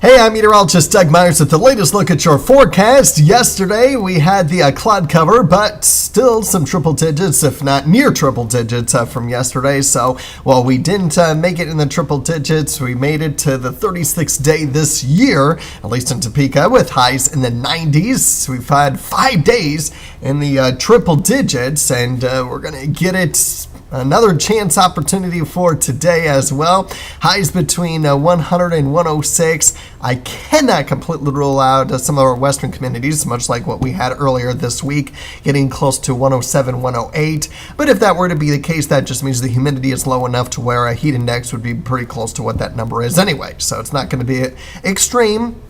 Hey, I'm meteorologist Doug Myers with the latest look at your forecast. Yesterday, we had the cloud cover, but still some triple digits, if not near triple digits from yesterday. So, while we didn't make it in the triple digits, we made it to the 36th day this year, at least in Topeka, with highs in the 90s. We've had 5 days in the triple digits, and we're going to get it another chance opportunity for today as well. Highs between 100 and 106. I cannot completely rule out some of our western communities, much like what we had earlier this week, getting close to 107, 108. But if that were to be the case, that just means the humidity is low enough to where a heat index would be pretty close to what that number is anyway. So it's not going to be extreme,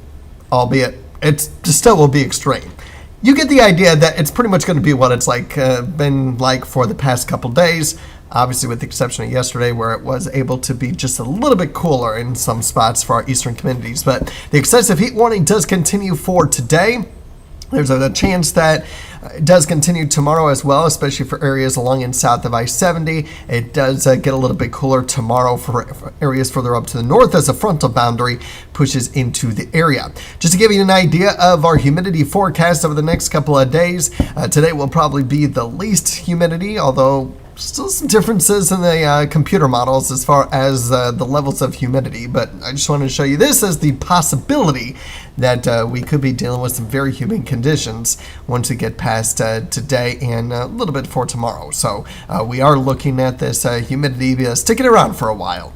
albeit it still will be extreme. You get the idea that it's pretty much going to be what it's been like for the past couple days. Obviously, with the exception of yesterday, where it was able to be just a little bit cooler in some spots for our eastern communities. But the excessive heat warning does continue for today. There's a chance that it does continue tomorrow as well, especially for areas along and south of I-70. It does get a little bit cooler tomorrow for areas further up to the north as a frontal boundary pushes into the area. Just to give you an idea of our humidity forecast over the next couple of days, today will probably be the least humidity, although still some differences in the computer models as far as the levels of humidity, but I just wanted to show you this as the possibility that we could be dealing with some very humid conditions once we get past today and a little bit for tomorrow. So we are looking at this humidity sticking around for a while.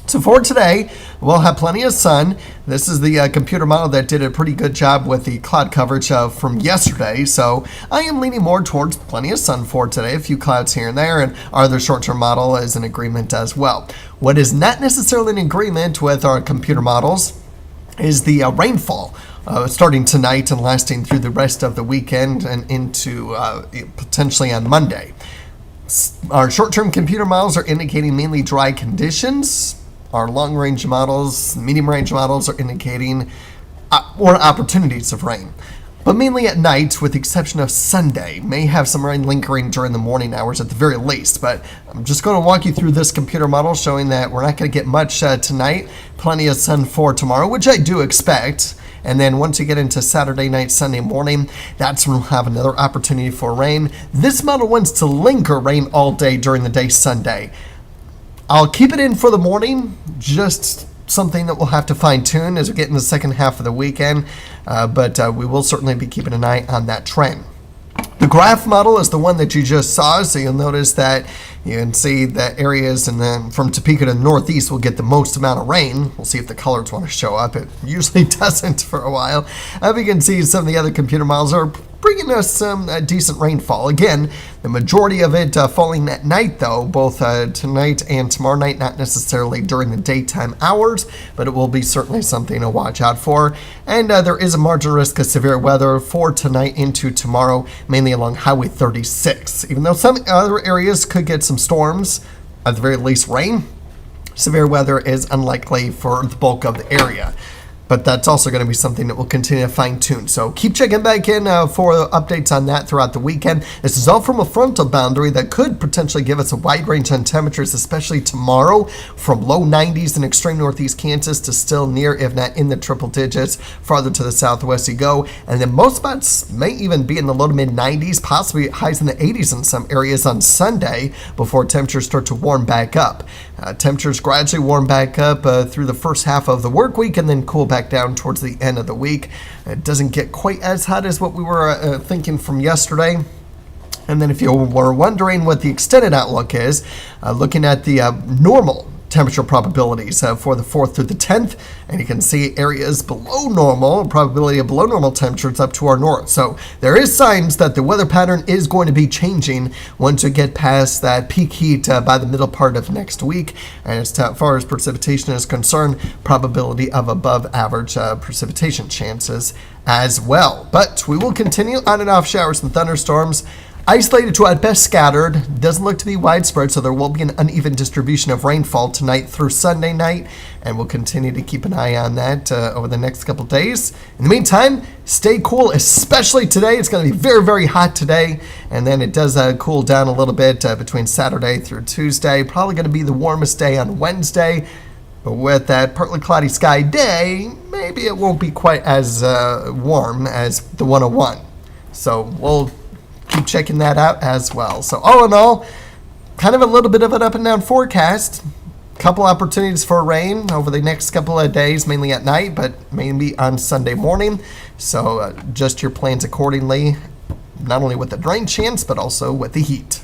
So for today, we'll have plenty of sun. This is the computer model that did a pretty good job with the cloud coverage from yesterday. So I am leaning more towards plenty of sun for today, a few clouds here and there, and our other short-term model is in agreement as well. What is not necessarily in agreement with our computer models is the rainfall. Starting tonight and lasting through the rest of the weekend and into potentially on Monday. Our short-term computer models are indicating mainly dry conditions. Our long-range models, medium-range models are indicating more opportunities of rain. But mainly at night, with the exception of Sunday, may have some rain lingering during the morning hours at the very least. But I'm just going to walk you through this computer model showing that we're not going to get much tonight. Plenty of sun for tomorrow, which I do expect. And then once you get into Saturday night, Sunday morning, that's when we'll have another opportunity for rain. This model wants to linger rain all day during the day Sunday. I'll keep it in for the morning, just something that we'll have to fine-tune as we get in the second half of the weekend, but we will certainly be keeping an eye on that trend. The graph model is the one that you just saw, so you'll notice that you can see that areas and then from Topeka to the northeast will get the most amount of rain. We'll see if the colors want to show up. It usually doesn't for a while. You can see some of the other computer models are bringing us some decent rainfall. Again, the majority of it falling at night, though, both tonight and tomorrow night, not necessarily during the daytime hours, but it will be certainly something to watch out for. And there is a marginal risk of severe weather for tonight into tomorrow, mainly along Highway 36. Even though some other areas could get some storms, at the very least rain, severe weather is unlikely for the bulk of the area. But that's also going to be something that we'll continue to fine-tune. So keep checking back in for updates on that throughout the weekend. This is all from a frontal boundary that could potentially give us a wide range on temperatures, especially tomorrow, from low 90s in extreme northeast Kansas to still near, if not in the triple digits, farther to the southwest you go. And then most spots may even be in the low to mid 90s, possibly highs in the 80s in some areas on Sunday before temperatures start to warm back up. Temperatures gradually warm back up through the first half of the work week and then cool back down towards the end of the week. It doesn't get quite as hot as what we were thinking from yesterday. And then if you were wondering what the extended outlook is, looking at the normal temperature probabilities for the 4th through the 10th, and you can see areas below normal, probability of below normal temperatures up to our north. So there is signs that the weather pattern is going to be changing once we get past that peak heat by the middle part of next week. And as far as precipitation is concerned, probability of above average precipitation chances as well. But we will continue on and off showers and thunderstorms. Isolated to at best scattered, doesn't look to be widespread, so there will be an uneven distribution of rainfall tonight through Sunday night, and we'll continue to keep an eye on that over the next couple days. In the meantime, stay cool, especially today. It's going to be very, very hot today, and then it does cool down a little bit between Saturday through Tuesday. Probably going to be the warmest day on Wednesday. But with that partly cloudy sky day, maybe it won't be quite as warm as the 101. So we'll keep checking that out as well. So all in all, kind of a little bit of an up and down forecast. Couple opportunities for rain over the next couple of days, mainly at night, but maybe on Sunday morning. So adjust your plans accordingly, not only with the rain chance, but also with the heat.